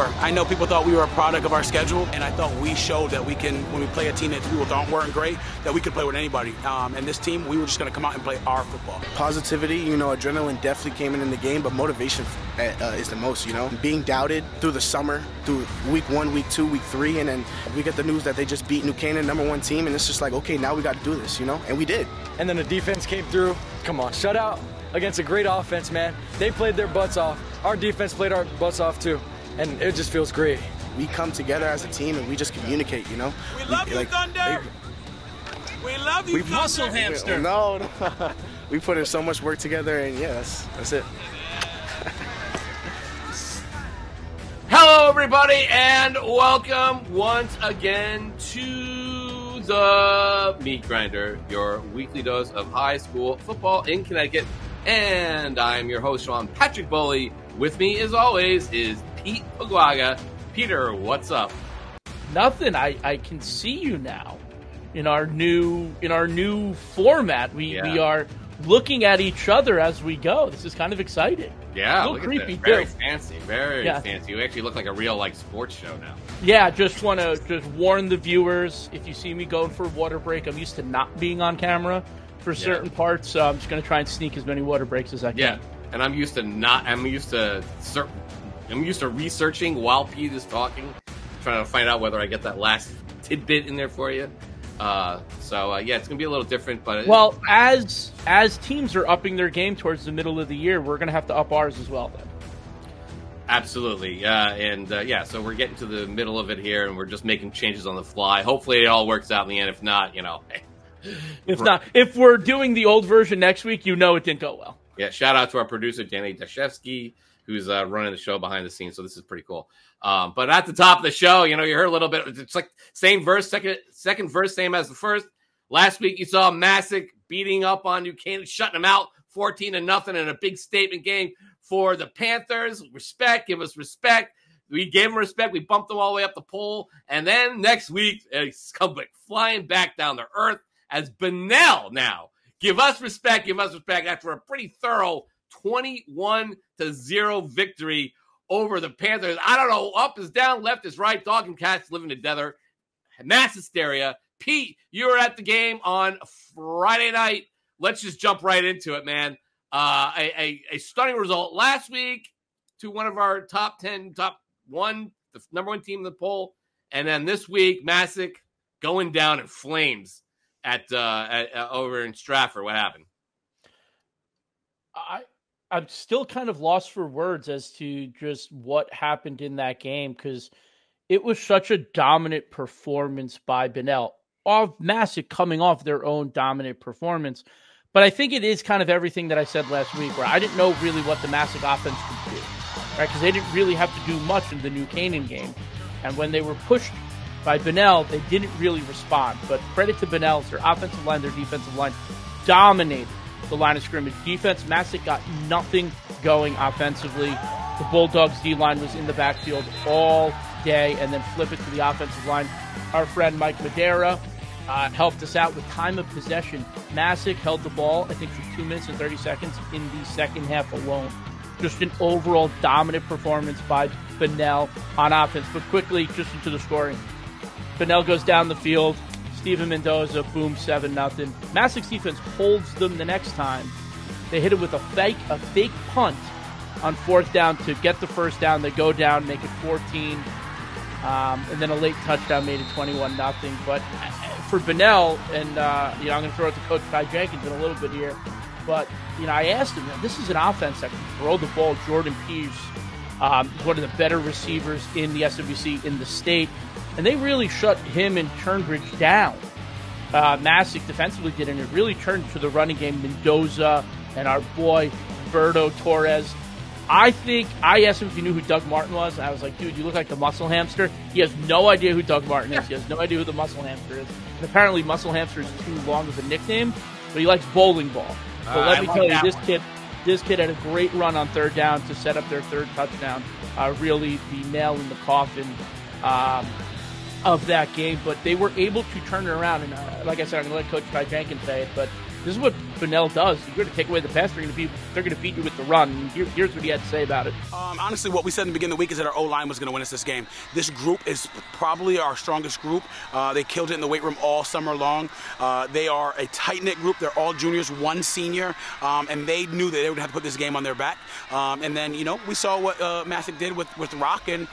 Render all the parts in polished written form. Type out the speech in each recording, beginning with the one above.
were. I know people thought we were a product of our schedule, and I thought we showed that we can, when we play a team that people thought weren't great, that we could play with anybody. And this team, we were just going to come out and play our football. Positivity, you know, adrenaline definitely came in the game, but motivation is the most, you know. Being doubted through the summer, through week 1, week 2, week 3, and then we get the news that they just beat New Canaan, #1 team, and it's just like, okay, now we got to do this, you know, and we did. And then the defense came through. Come on, shutout against a great offense, man. They played their butts off. Our defense played our butts off too, and it just feels great. We come together as a team and we just communicate, you know. We love you, Thunder. We love you, Thunder. Muscle hamster. No. We put in so much work together, and yeah, that's it. Hello, everybody, and welcome once again to the Meat Grinder, your weekly dose of high school football in Connecticut. And I'm your host, Sean Patrick Bowley. With me, as always, is Pete Paguaga. Peter, what's up? Nothing. I can see you now in our new format. We are looking at each other as we go. This is kind of exciting. Yeah, a little creepy, very too. Fancy, very fancy. You actually look like a real sports show now. Yeah, just want to warn the viewers, if you see me going for a water break, I'm used to not being on camera for certain parts, so I'm just going to try and sneak as many water breaks as I can. Yeah, and I'm used to researching while Pete is talking, trying to find out whether I get that last tidbit in there for you. It's gonna be a little different, but as teams are upping their game towards the middle of the year, we're gonna have to up ours as well then. Absolutely. So we're getting to the middle of it here, and we're just making changes on the fly. Hopefully it all works out in the end. If not, if we're doing the old version next week, it didn't go well. Yeah, shout out to our producer Danny Dashevsky, who's running the show behind the scenes, so this is pretty cool. But at the top of the show, you heard a little bit. It's like same verse, second verse, same as the first. Last week, you saw Masuk beating up on New Canaan, shutting them out 14-0 in a big statement game for the Panthers. Respect, give us respect. We gave them respect. We bumped them all the way up the pole. And then next week, it's come flying back down to earth as Bunnell now. Give us respect after a pretty thorough 21-0 victory over the Panthers. I don't know, up is down, left is right, dog and cats living together. Mass hysteria. Pete, you were at the game on Friday night. Let's just jump right into it, man. A stunning result last week to one of our top 10, top one, the #1 team in the poll. And then this week, Masuk going down in flames at over in Stratford. What happened? I'm still kind of lost for words as to just what happened in that game, because it was such a dominant performance by Bunnell. Masuk coming off their own dominant performance. But I think it is kind of everything that I said last week, where I didn't know really what the Masuk offense could do, right? Because they didn't really have to do much in the New Canaan game. And when they were pushed by Bunnell, they didn't really respond. But credit to Bunnell, their offensive line, their defensive line dominated the line of scrimmage. Defense, Masuk got nothing going offensively. The Bulldogs D-line was in the backfield all day, and then flip it to the offensive line. Our friend Mike Madera helped us out with time of possession. Masuk held the ball, I think, for 2 minutes and 30 seconds in the second half alone. Just an overall dominant performance by Bunnell on offense. But quickly, just into the scoring. Bunnell goes down the field. Steven Mendoza, boom, 7-0. Masuk's defense holds them the next time. They hit it with a fake punt on 4th down to get the first down. They go down, make it 14. And then a late touchdown made it 21-0. But for Bunnell, and I'm going to throw it to Coach Ty Jenkins in a little bit here. But I asked him, this is an offense that can throw the ball. Jordan Pierce, one of the better receivers in the SWC in the state, and they really shut him and Turnbridge down. Masuk defensively did, and it really turned to the running game. Mendoza and our boy Berto Torres. I asked him if he knew who Doug Martin was, and I was like, dude, you look like the muscle hamster. He has no idea who Doug Martin is. He has no idea who the muscle hamster is. And apparently muscle hamster is too long of a nickname, but he likes bowling ball. But let me tell you, this kid had a great run on 3rd down to set up their 3rd touchdown. Really the nail in the coffin of that game. But they were able to turn it around. And like I said, I'm going to let Coach Ty Jenkins say it, but This is what Bunnell does. You're going to take away the pass. They're going to beat you with the run. And here's what he had to say about it. Honestly, what we said in the beginning of the week is that our O-line was going to win us this game. This group is probably our strongest group. They killed it in the weight room all summer long. They are a tight-knit group. They're all juniors, one senior, and they knew that they would have to put this game on their back. And then, we saw what Masuk did with Rock, and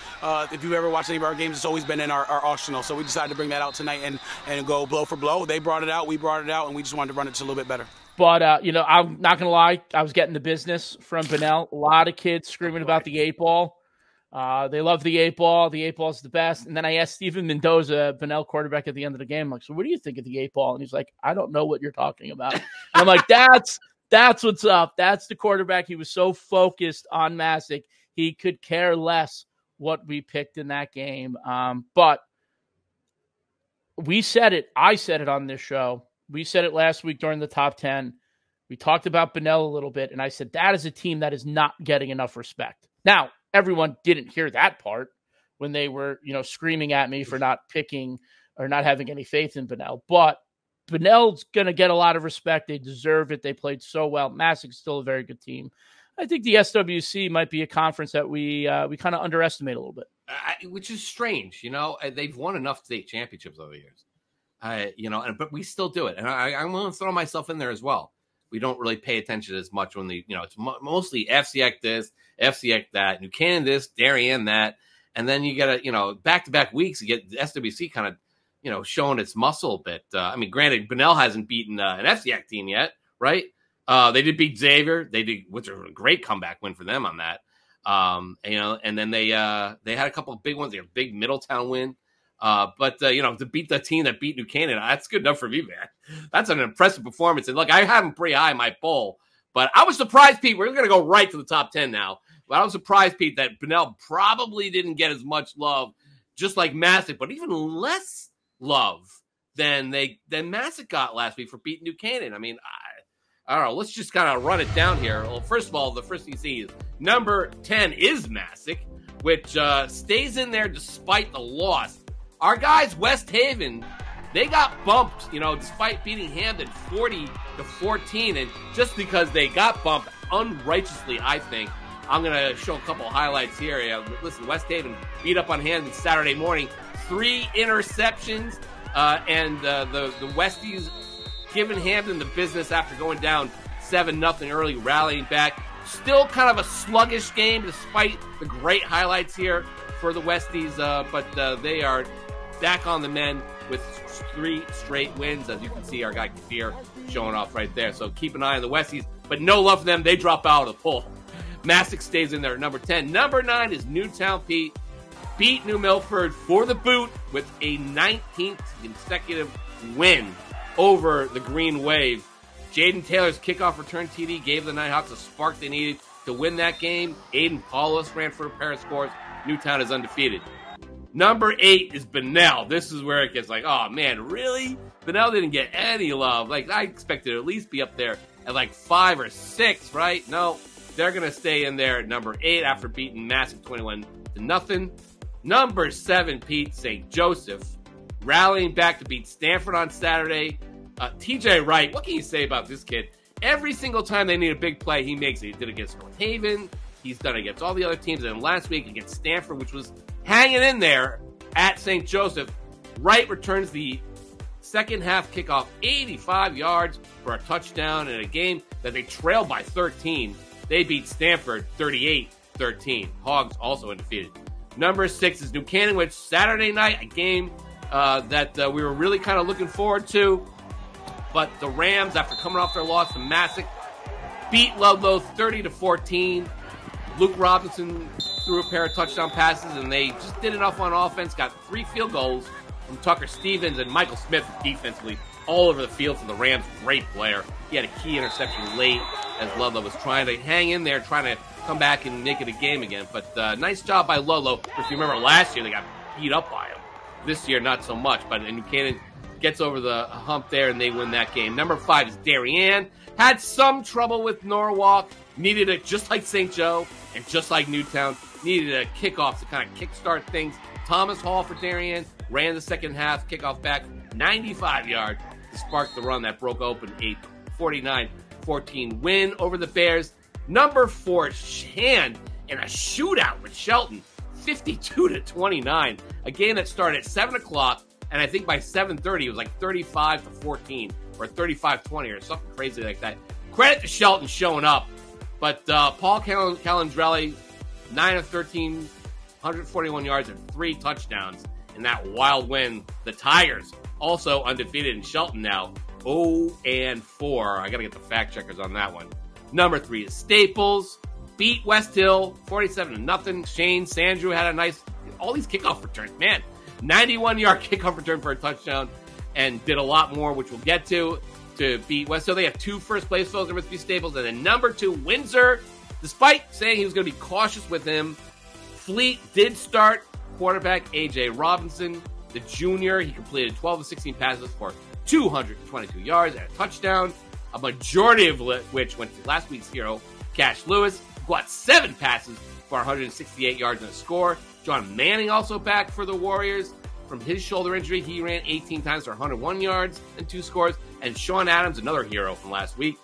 if you've ever watched any of our games, it's always been in our arsenal. So we decided to bring that out tonight and go blow for blow. They brought it out, we brought it out, and we just wanted to run it just a little bit better. But, I'm not going to lie. I was getting the business from Bunnell. A lot of kids screaming about the 8-ball. They love the 8-ball. The 8-ball's the best. And then I asked Steven Mendoza, Bunnell quarterback, at the end of the game, I'm like, so what do you think of the 8-ball? And he's like, I don't know what you're talking about. And I'm like, that's what's up. That's the quarterback. He was so focused on Masuk. He could care less what we picked in that game. But we said it. I said it on this show. We said it last week during the top 10. We talked about Bunnell a little bit, and I said that is a team that is not getting enough respect. Now, everyone didn't hear that part when they were, screaming at me for not picking or not having any faith in Bunnell. But Bunnell's going to get a lot of respect. They deserve it. They played so well. Masuk's still a very good team. I think the SWC might be a conference that we kind of underestimate a little bit. Which is strange. They've won enough state championships over the years. But we still do it. And I'm willing to throw myself in there as well. We don't really pay attention as much when it's mostly FCX this, FCX that, New Canaan this, Darien that. And then you get back-to-back weeks, you get the SWC kind of, showing its muscle a bit. Granted, Bunnell hasn't beaten an FCX team yet, right? They did beat Xavier. Which was a great comeback win for them on that. And then they had a couple of big ones. They had a big Middletown win. But to beat the team that beat New Canaan, that's good enough for me, man. That's an impressive performance. And look, I have them pretty high in my poll, but I was surprised, Pete. We're going to go right to the top 10 now. But I was surprised, Pete, that Bunnell probably didn't get as much love, just like Masuk, but even less love than Masuk got last week for beating New Canaan. I don't know. Let's just kind of run it down here. Well, first of all, the first thing you see is number 10 is Masuk, which stays in there despite the loss. Our guys, West Haven, they got bumped, despite beating Hamden 40-14. And just because they got bumped unrighteously, I think, I'm going to show a couple of highlights here. Listen, West Haven beat up on Hamden Saturday morning. 3 interceptions, and the Westies giving Hamden the business after going down 7-0 early, rallying back. Still kind of a sluggish game despite the great highlights here for the Westies, but they are back on the men with 3 straight wins. As you can see, our guy Kafir showing off right there. So keep an eye on the Westies, but no love for them. They drop out of the poll. Masuk stays in there at number 10. Number 9 is Newtown Pete. Beat New Milford for the boot with a 19th consecutive win over the Green Wave. Jaden Taylor's kickoff return TD gave the Nighthawks a spark they needed to win that game. Aiden Paulus ran for a pair of scores. Newtown is undefeated. Number 8 is Bunnell. This is where it gets like, oh man, really? Bunnell didn't get any love. Like, I expected to at least be up there at like 5 or 6, right? No, they're going to stay in there at number 8 after beating Masuk 21-0. Number 7, Pete, St. Joseph, rallying back to beat Stanford on Saturday. TJ Wright, what can you say about this kid? Every single time they need a big play, he makes it. He did it against North Haven. He's done it against all the other teams. And last week against Stanford, which was hanging in there at St. Joseph, Wright returns the second half kickoff 85 yards for a touchdown in a game that they trailed by 13. They beat Stanford 38-13. Hogs also undefeated. Number 6 is New Canaan, which Saturday night, a game that we were really kind of looking forward to. But the Rams, after coming off their loss to Masuk, beat Ludlow 30-14. Luke Robinson threw a pair of touchdown passes, and they just did enough on offense. Got 3 field goals from Tucker Stevens and Michael Smith defensively all over the field for the Rams. Great player. He had a key interception late as Ludlow was trying to hang in there, trying to come back and make it a game again. But nice job by Ludlow. If you remember last year, they got beat up by him. This year, not so much. But New Canaan gets over the hump there, and they win that game. Number 5 is Darien. Had some trouble with Norwalk. Needed it just like St. Joe and just like Newtown. Needed a kickoff to kind of kickstart things. Thomas Hall for Darien ran the second half, kickoff back 95 yards to spark the run that broke open a 49-14 win over the Bears. Number 4, Hand in a shootout with Shelton, 52-29. A game that started at 7 o'clock, and I think by 7:30 it was like 35-14 or 35-20 or something crazy like that. Credit to Shelton showing up. But Paul Calandrelli, 9 of 13, 141 yards and 3 touchdowns in that wild win. The Tigers also undefeated in Shelton now, 0-4. I got to get the fact checkers on that one. Number 3 is Staples. Beat West Hill 47-0. Shane Sandrew had a nice, all these kickoff returns, man. 91-yard kickoff return for a touchdown and did a lot more, which we'll get to beat West Hill. They have 2 first-place votes, number 3 Staples, and then number 2 Windsor. Despite saying he was going to be cautious with him, Fleet did start quarterback A.J. Robinson, the junior. He completed 12 of 16 passes for 222 yards and a touchdown, a majority of which went to last week's hero, Cash Lewis, who got 7 passes for 168 yards and a score. John Manning also back for the Warriors. From his shoulder injury, he ran 18 times for 101 yards and 2 scores. And Sean Adams, another hero from last week,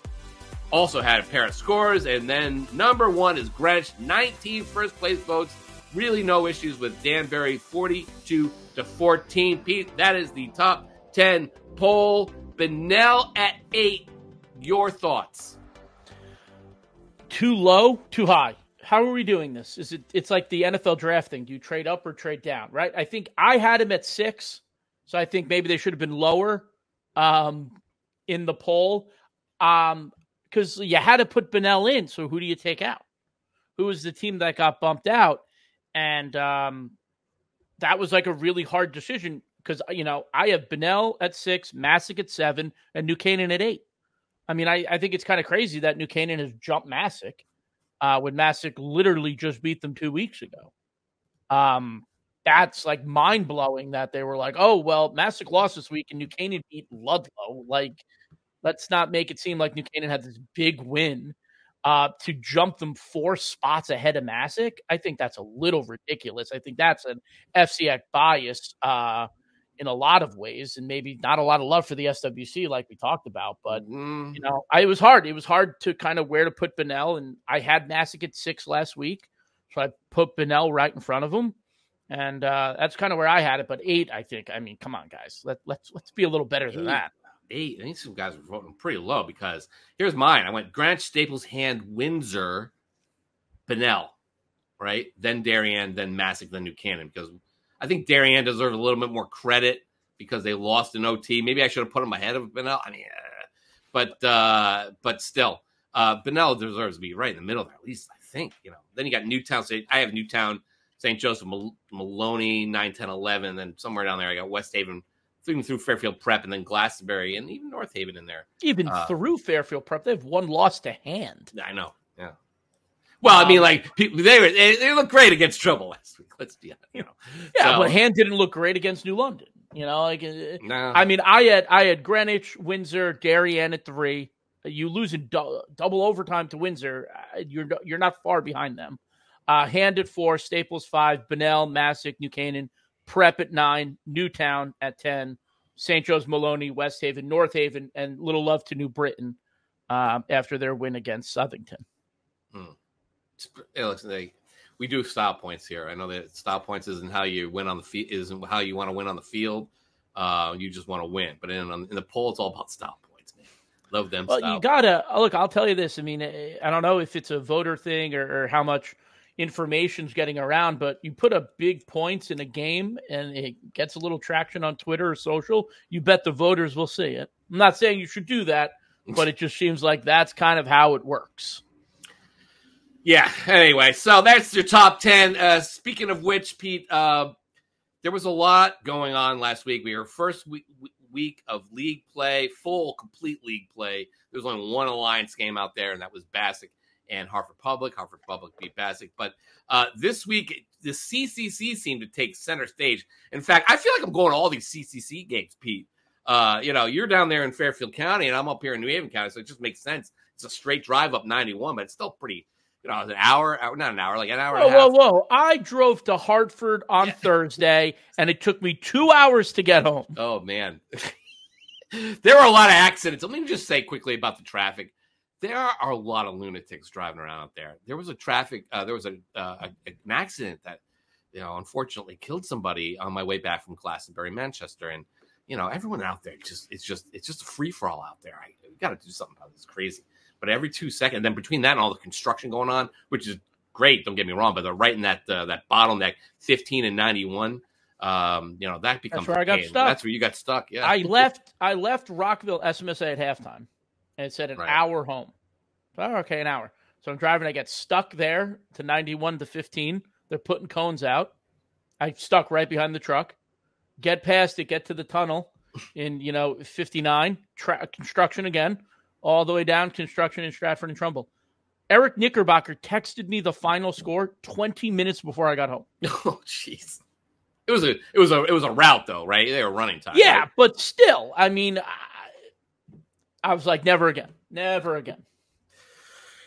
also had a pair of scores. And then number 1 is Greenwich, 19 first-place votes. Really no issues with Danbury, 42-14. Pete, that is the top 10 poll. Bunnell at 8. Your thoughts? Too low, too high. How are we doing this? It's like the NFL draft thing. Do you trade up or trade down, right? I think I had him at 6, so I think maybe they should have been lower in the poll because you had to put Bunnell in, so who do you take out? Who was the team that got bumped out? And that was like a really hard decision because, I have Bunnell at 6, Masuk at 7, and New Canaan at 8. I mean, I think it's kind of crazy that New Canaan has jumped Masuk. When Masuk literally just beat them 2 weeks ago. That's like mind-blowing that they were like, oh, well, Masuk lost this week and New Canaan beat Ludlow. Like, let's not make it seem like New Canaan had this big win to jump them 4 spots ahead of Masuk. I think that's a little ridiculous. I think that's an FCX bias in a lot of ways, and maybe not a lot of love for the SWC like we talked about. But, it was hard. It was hard to kind of where to put Bunnell, and I had Masuk at 6 last week, so I put Bunnell right in front of him, and that's kind of where I had it. But 8, I think. I mean, come on, guys. Let's be a little better than that. 8. I think some guys were voting pretty low because here's mine. I went Greenwich, Staples, Hand, Windsor, Bunnell, right? Then Darien, then Masuk, then New Canaan, because I think Darien deserves a little bit more credit because they lost in OT. Maybe I should have put them ahead of Bunnell. I mean, but still, Bunnell deserves to be right in the middle there, at least I think. Then you got Newtown. I have Newtown, St. Joseph, Maloney, 9, 10, 11. Then somewhere down there, I got West Haven, through Fairfield Prep, and then Glastonbury, and even North Haven in there. Even through Fairfield Prep, they have 1 loss to Hand. I know. Yeah. Well, I mean, like they look great against Trouble last week. Let's be honest, Yeah, but Hand didn't look great against New London. No. I mean, I had Greenwich, Windsor, Darien at 3. You lose in double overtime to Windsor. You're not far behind them. Hand at 4, Staples 5, Bunnell, Masuk, New Canaan, Prep at 9, Newtown at 10, St. Joe's, Maloney, West Haven, North Haven, and little love to New Britain after their win against Southington. It looks like we do style points here. I know that style points isn't how you win on the field, isn't how you want to win on the field. You just want to win. But in the poll, it's all about style points, man. Love them. Well, you gotta look. I'll tell you this. I mean, I don't know if it's a voter thing or how much information's getting around, but you put up big points in a game and it gets a little traction on Twitter or social. You bet the voters will see it. I'm not saying you should do that, but it just seems like that's kind of how it works. Yeah, anyway, so that's your top 10. Speaking of which, Pete, there was a lot going on last week. We were first week of league play, full, complete league play. There was only one alliance game out there, and that was Bassick and Hartford Public. Hartford Public beat Bassick. But this week, the CCC seemed to take center stage. In fact, I feel like I'm going to all these CCC games, Pete. You're down there in Fairfield County, and I'm up here in New Haven County, so it just makes sense. It's a straight drive up 91, but it's still pretty... an hour, not an hour, like an hour and a half. Whoa. I drove to Hartford on Thursday, and it took me 2 hours to get home. Oh, man. There were a lot of accidents. Let me just say quickly about the traffic. There are a lot of lunatics driving around out there. There was an accident that, unfortunately killed somebody on my way back from Glastonbury, Manchester. And, everyone out there, it's just a free for all out there. We got to do something about this. It's crazy. But every 2 seconds, then between that and all the construction going on, which is great, don't get me wrong, but they're right in that bottleneck, 15 and 91. That becomes that's where I got stuck. That's where you got stuck. Yeah. I left Rockville SMSA at halftime, and it said an hour home. So, okay, an hour. So I'm driving. I get stuck there to 91 to 15. They're putting cones out. I stuck right behind the truck. Get past it. Get to the tunnel in 59. Construction again, all the way down. Construction in Stratford and Trumbull. Eric Knickerbocker texted me the final score 20 minutes before I got home. Oh, jeez. It was a route though, right? They were running time. Yeah, right? But still, I mean, I was like, never again.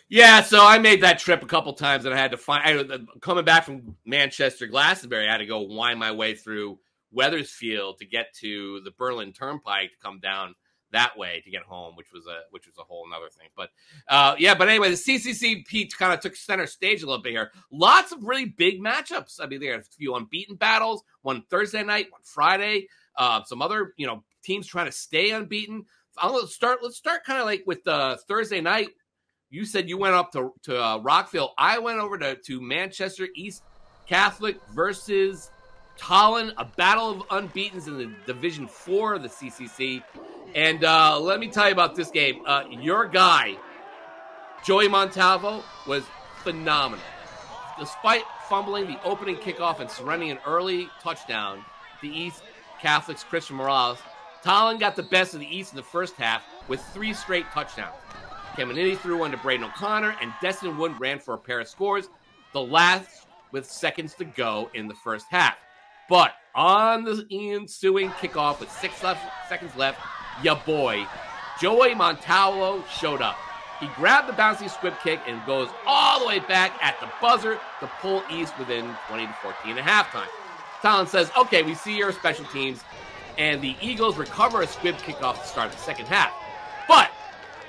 Yeah, so I made that trip a couple times, and I had to coming back from Manchester, Glastonbury, I had to go wind my way through Wethersfield to get to the Berlin Turnpike to come down that way to get home, which was a whole nother thing. But but anyway, the CCCP kind of took center stage a little bit here. Lots of really big matchups. I mean, there are a few unbeaten battles. One Thursday night, one Friday. Some other teams trying to stay unbeaten. Let's start kind of like with Thursday night. You said you went up to Rockville. I went over to Manchester East Catholic versus Tolland, a battle of unbeatens in the Division 4 of the CCC. And let me tell you about this game. Your guy, Joey Montalvo, was phenomenal. Despite fumbling the opening kickoff and surrendering an early touchdown, the East Catholics' Christian Morales, Tolland got the best of the East in the first half with 3 straight touchdowns. Amity threw one to Braden O'Connor, and Destin Wood ran for a pair of scores, the last with seconds to go in the first half. But on the ensuing kickoff with 6 seconds left, ya boy, Joey Montalvo showed up. He grabbed the bouncy squib kick and goes all the way back at the buzzer to pull East within 20 to 14 at halftime. Tolland says, okay, we see your special teams, and the Eagles recover a squib kickoff to start the second half. But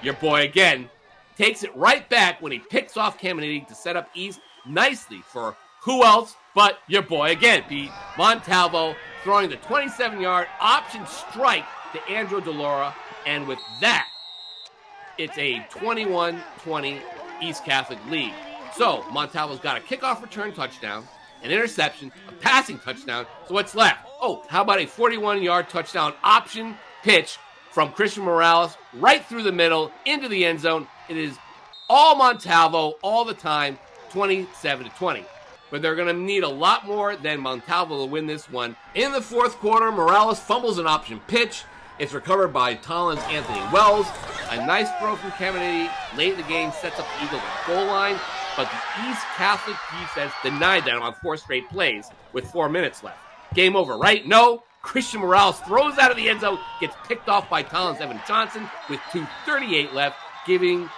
your boy again takes it right back when he picks off Amity to set up East nicely for who else but your boy again, Pete Montalvo, throwing the 27-yard option strike to Andrew DeLaura, and with that, it's a 21-20 East Catholic lead. So Montalvo's got a kickoff return touchdown, an interception, a passing touchdown. So what's left? Oh, how about a 41-yard touchdown option pitch from Christian Morales right through the middle into the end zone. It is all Montalvo all the time, 27-20. But they're going to need a lot more than Montalvo to win this one. In the fourth quarter, Morales fumbles an option pitch. It's recovered by Tolland's Anthony Wells. A nice throw from Amity late in the game sets up the Eagles at the goal line. But the East Catholic defense denied them on 4 straight plays with 4 minutes left. Game over, right? No. Christian Morales throws out of the end zone, gets picked off by Tolland's Evan Johnson with 2:38 left, giving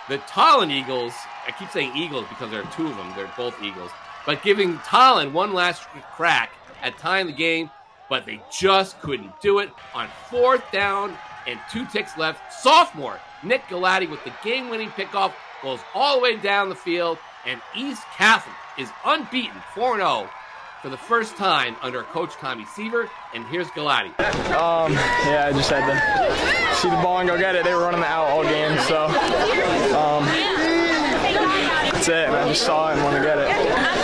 the Tolland Eagles, I keep saying Eagles because there are 2 of them, they're both Eagles, but giving Tolland one last crack at tying the game, but they just couldn't do it. On 4th down and 2 ticks left, sophomore Nick Galati with the game-winning pickoff goes all the way down the field, and East Catholic is unbeaten, 4-0. For the first time under Coach Tommy Seaver, and here's Galati. I just had to see the ball and go get it. They were running the out all game, so that's it. And I just saw it and wanted to get it.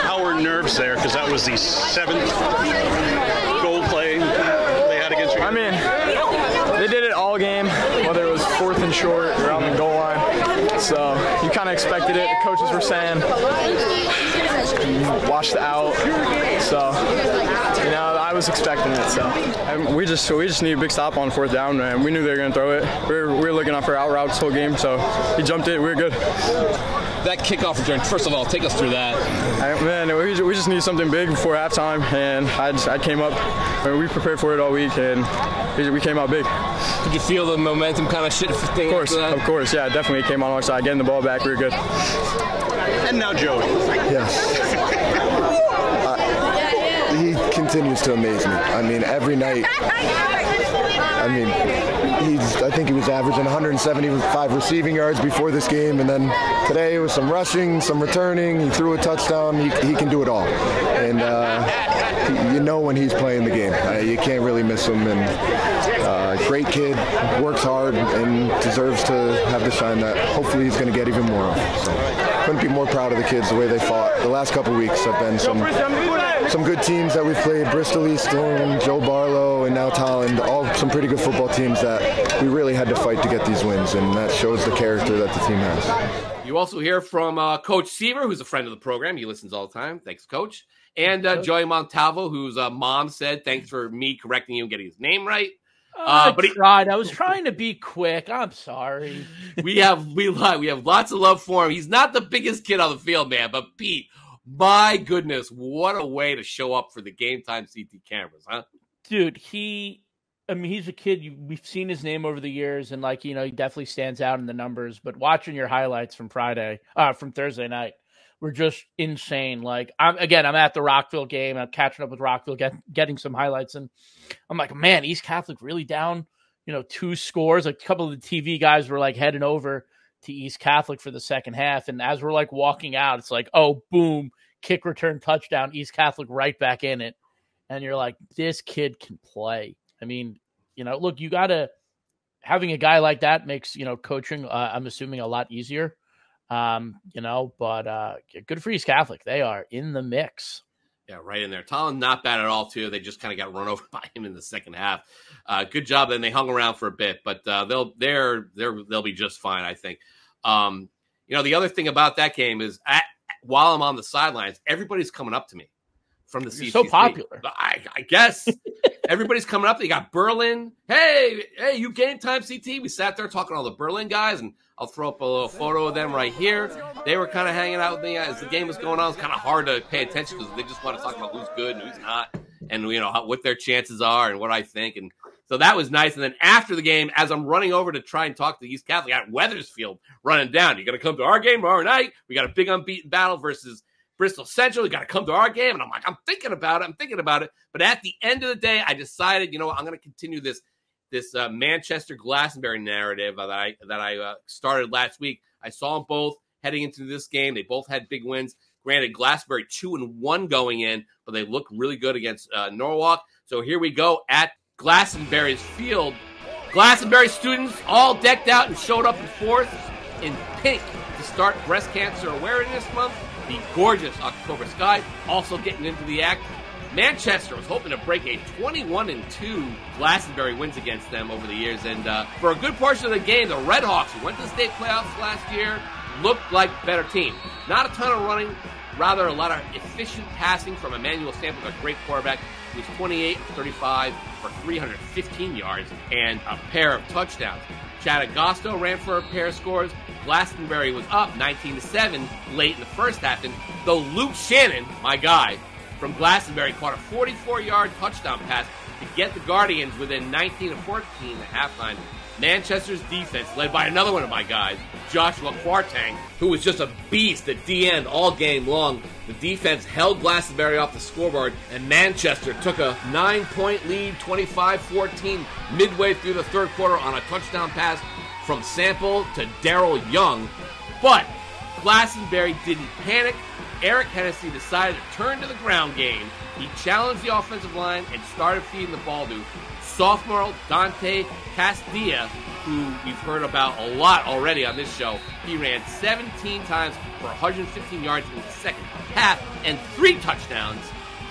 How were nerves there? Because that was the 7th goal play they had against you. I mean, they did it all game, whether it was 4th and short or on the goal line. So you kind of expected it. The coaches were saying, watch the out. So, I was expecting it. So we just need a big stop on 4th down, and we knew they were going to throw it. We were looking out for out routes the whole game, so he jumped it. We were good. That kickoff return, first of all, take us through that. We just needed something big before halftime, and I came up. We prepared for it all week, and we came out big. Did you feel the momentum kind of shifting? Of course, yeah, definitely came on our side. Getting the ball back, we were good. And now Joey. Yes. He continues to amaze me. I mean, every night I mean, I think he was averaging 175 receiving yards before this game, and then today it was some rushing, some returning. He threw a touchdown. He can do it all, and you know when he's playing the game. You can't really miss him, and great kid, works hard, and deserves to have the shine that hopefully he's going to get even more of. So couldn't be more proud of the kids, the way they fought. The last couple weeks have been some good teams that we've played, Bristol, Eastern, Joe Barlow, and now Tolland, all some pretty good football teams that we really had to fight to get these wins, and that shows the character that the team has. You also hear from Coach Seaver, who's a friend of the program. He listens all the time. Thanks, Coach. And Joey Montalvo, whose mom said, thanks for me correcting you and getting his name right. But I was trying to be quick. I'm sorry. We have lots of love for him. He's not the biggest kid on the field, man, but Pete, my goodness, what a way to show up for the Game Time CT cameras, huh? Dude, he's a kid. We've seen his name over the years, and he definitely stands out in the numbers. But watching your highlights from Thursday night were just insane. I'm at the Rockville game. I'm catching up with Rockville, getting some highlights, and I'm like, man, East Catholic really down, 2 scores. A couple of the TV guys were heading over to East Catholic for the second half, and as we're walking out, it's oh, boom, kick return touchdown, East Catholic right back in it, and you're like, this kid can play. I mean, look, you gotta having a guy like that makes coaching, I'm assuming, a lot easier. But good for East Catholic. They are in the mix. Yeah, right in there. Tolland not bad at all, too. They just kind of got run over by him in the second half. Good job. Then they hung around for a bit, but they'll be just fine, I think. The other thing about that game is while I'm on the sidelines, everybody's coming up to me from the CCC. So popular. I guess everybody's coming up. You got Berlin. Hey, you Game Time CT. We sat there talking to all the Berlin guys, and I'll throw up a little photo of them right here. They were kind of hanging out with me as the game was going on. It was kind of hard to pay attention because they just want to talk about who's good and who's not, and what their chances are and what I think. And so that was nice. And then after the game, as I'm running over to try and talk to East Catholic, I got Wethersfield running down. You got to come to our game tomorrow night. We got a big unbeaten battle versus Bristol Central. You got to come to our game. And I'm like, I'm thinking about it. But at the end of the day, I decided, I'm going to continue this Manchester Glastonbury narrative that I started last week. I saw them both heading into this game. They both had big wins. Granted, Glastonbury 2-1 going in, but they look really good against Norwalk. So here we go at Glastonbury's field. Glastonbury students all decked out and showed up in fourth in pink to start Breast Cancer Awareness Month. The gorgeous October sky also getting into the act. Manchester was hoping to break a 21-2 Glastonbury wins against them over the years. And for a good portion of the game, the Red Hawks, who went to the state playoffs last year, looked like a better team. Not a ton of running, rather a lot of efficient passing from Emmanuel Sample, a great quarterback. He was 28 of 35 for 315 yards and a pair of touchdowns. Chad Agosto ran for a pair of scores. Glastonbury was up 19-7 late in the first half, and though Luke Shannon, my guy, from Glastonbury caught a 44-yard touchdown pass to get the Guardians within 19-14 at halftime. Manchester's defense, led by another one of my guys, Joshua Kwartang, who was just a beast at D-end all game long. The defense held Glastonbury off the scoreboard, and Manchester took a 9-point lead, 25-14, midway through the third quarter on a touchdown pass from Sample to Darrell Young. But Glastonbury didn't panic. Eric Hennessy decided to turn to the ground game. He challenged the offensive line and started feeding the ball to sophomore Dante Casdia, who we've heard about a lot already on this show. He ran 17 times for 115 yards in the second half and 3 touchdowns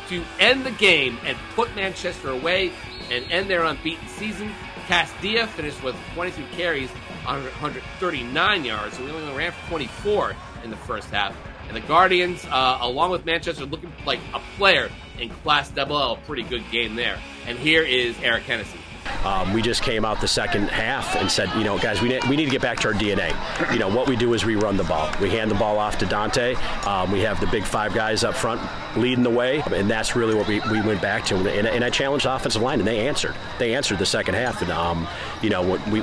to end the game and put Manchester away and end their unbeaten season. Casdia finished with 22 carries on 139 yards, so he only ran for 24 in the first half. And the Guardians, along with Manchester, looking like a player in Class AA, a pretty good game there. And here is Eric Hennessy. We just came out the second half and said, guys, we need to get back to our DNA. What we do is we run the ball. We hand the ball off to Dante. We have the big 5 guys up front leading the way, and that's really what we went back to. And I challenged the offensive line, and they answered. They answered the second half. And,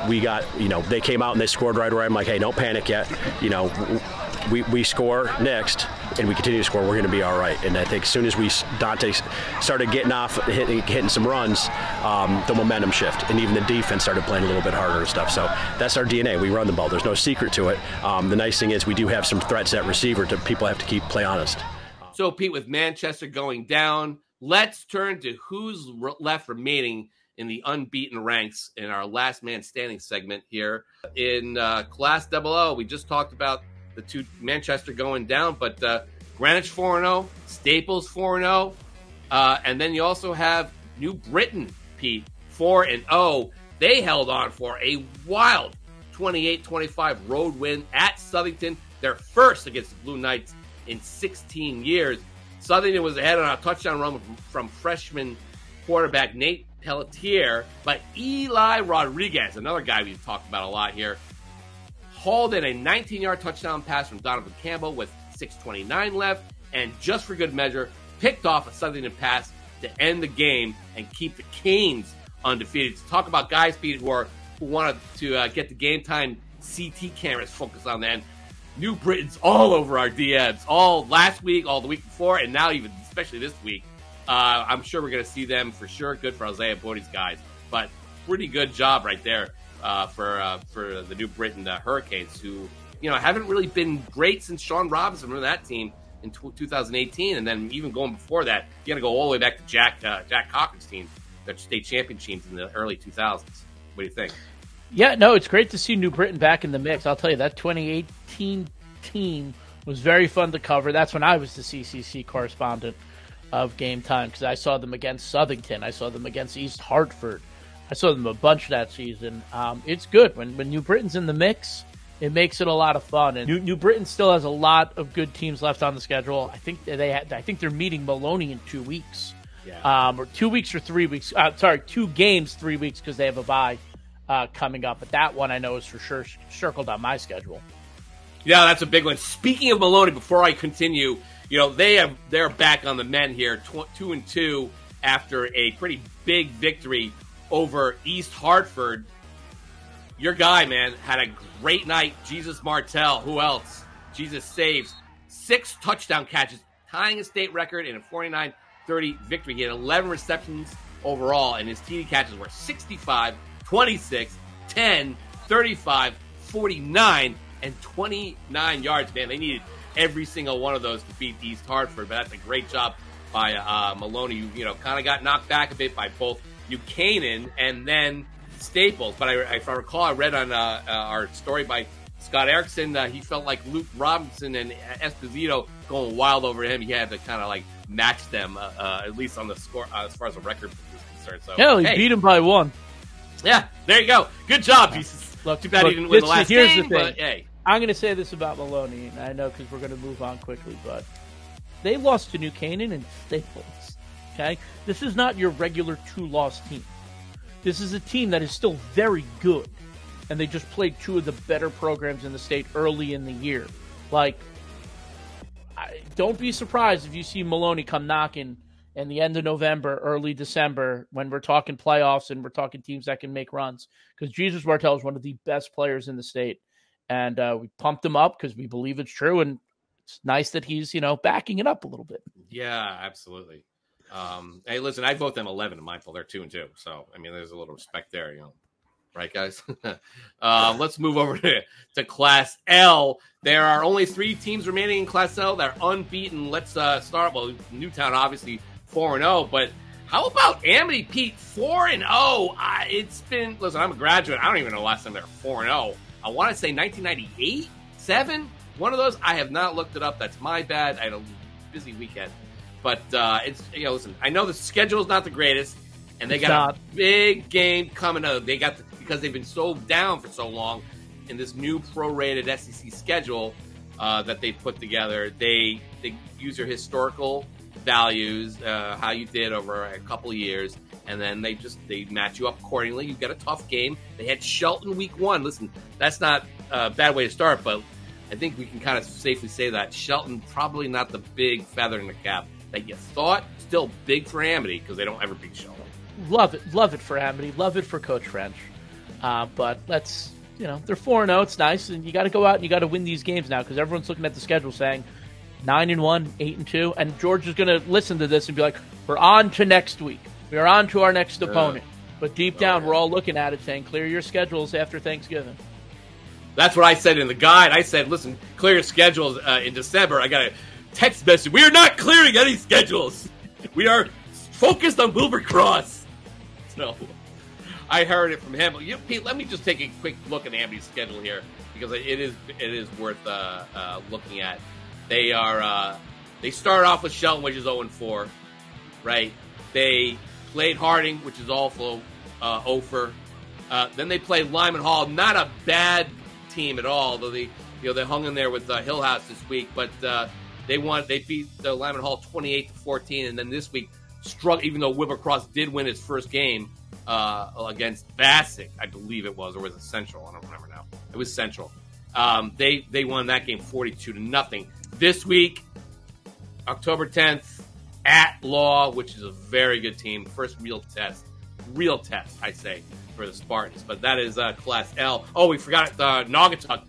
we got, they came out and they scored right away. I'm like, hey, don't panic yet. we score next and we continue to score, we're going to be all right. And I think as soon as Dante started getting off, hitting some runs, the momentum shift, and even the defense started playing a little bit harder and stuff. So that's our DNA. We run the ball. There's no secret to it. The nice thing is we do have some threats at receiver. People have to play honest. So, Pete, with Manchester going down, let's turn to who's left remaining in the unbeaten ranks in our last man standing segment here in Class OO. We just talked about the two Manchester going down, but Greenwich 4-0, Staples 4-0, and then you also have New Britain, Pete, 4-0. They held on for a wild 28-25 road win at Southington, their first against the Blue Knights in 16 years. Southington was ahead on a touchdown run from freshman quarterback Nate Pelletier, but Eli Rodriguez, another guy we've talked about a lot here, hauled in a 19-yard touchdown pass from Donovan Campbell with 6:29 left, and just for good measure, picked off a Southington pass to end the game and keep the Canes undefeated. To talk about guys, Pete, who wanted to get the Game Time CT cameras focused on that. New Britons all over our DMs, all last week, all the week before, and now even especially this week. I'm sure we're going to see them for sure. Good for Isaiah Bodie's guys, but pretty good job right there for the New Britain Hurricanes, who haven't really been great since Sean Robinson ran that team in 2018, and then even going before that, you got to go all the way back to Jack Cochran's team, their state champion teams in the early 2000s. What do you think? Yeah, no, it's great to see New Britain back in the mix. I'll tell you, that 2018 team was very fun to cover. That's when I was the CCC correspondent of Game Time, because I saw them against Southington. I saw them against East Hartford. I saw them a bunch that season. It's good. When New Britain's in the mix, it makes it a lot of fun. And New Britain still has a lot of good teams left on the schedule. I think they're meeting Maloney in 2 weeks. Yeah. Or 2 weeks or 3 weeks. 2 games, 3 weeks, because they have a bye coming up. But that one I know is for sure circled on my schedule. Yeah, that's a big one. Speaking of Maloney, before I continue, they're back on the men here, 2-2 after a pretty big victory over East Hartford. Your guy, man, had a great night. Jesus Martell. Who else? Jesus saves 6 touchdown catches, tying a state record in a 49-30 victory. He had 11 receptions overall, and his TD catches were 65, 26, 10, 35, 49, and 29 yards. Man, they needed every single one of those to beat East Hartford, but that's a great job by Maloney, who kind of got knocked back a bit by both Canaan and then Staples. But if I recall, I read on our story by Scott Erickson, he felt like Luke Robinson and Esposito going wild over him. He had to kind of match them, at least on the score as far as the record is concerned. So he beat him by 1. Yeah, there you go. Good job, Jesus. Too bad he didn't win the last game. Here's the thing. But, hey. I'm going to say this about Maloney, and I know because we're going to move on quickly, but they lost to New Canaan and Staples. Okay, this is not your regular 2-loss team. This is a team that is still very good, and they just played 2 of the better programs in the state early in the year. Don't be surprised if you see Maloney come knocking in the end of November, early December, when we're talking playoffs and we're talking teams that can make runs. Because Jesus Martell is one of the best players in the state. And we pumped him up because we believe it's true. And it's nice that he's, backing it up a little bit. Yeah, absolutely. Hey, listen, I vote them 11 in my poll. They're 2-2. So, there's a little respect there, Right, guys? Let's move over to Class L. There are only 3 teams remaining in Class L. They're unbeaten. Let's start. Well, Newtown, obviously, 4-0. But how about Amity, Pete? 4-0. It's been, listen, I'm a graduate. I don't even know the last time they were 4-0. I want to say 1998, 7. One of those. I have not looked it up. That's my bad. I had a busy weekend. But it's, listen, I know the schedule is not the greatest, and they got a big game coming up. They got because they've been so down for so long in this new prorated SEC schedule that they put together. They use your historical values, how you did over a couple of years, and then they match you up accordingly. You get a tough game. They had Shelton week 1. Listen, that's not a bad way to start, but I think we can kind of safely say that Shelton probably not the big feather in the cap that you thought. Still big for Amity because they don't ever beat Shelton. Love it for Amity. Love it for Coach French. But let's they're 4-0. It's nice, and you got to go out and you got to win these games now because everyone's looking at the schedule saying 9-1, 8-2, and George is going to listen to this and be like, "We're on to next week. We are on to our next opponent." But deep down, we're all looking at it saying, "Clear your schedules after Thanksgiving." That's what I said in the guide. I said, "Listen, clear your schedules in December." I got a text message. We are not clearing any schedules. We are focused on Wilbur Cross. So I heard it from him. Pete, let me just take a quick look at Amity's schedule here because it is worth looking at. They start off with Shelton, which is 0-4, right? They played Harding, which is also 0-4. Then they played Lyman Hall, not a bad team at all, though they hung in there with Hill House this week, but they beat Lyman Hall 28-14, and then this week struggled, even though Wilbur Cross did win his first game against Bassick, I believe it was, or was it Central? I don't remember now. It was Central. They won that game 42-0. This week, October 10th, at Law, which is a very good team. First real test, I say, for the Spartans. But that is Class L. Oh, we forgot Naugatuck,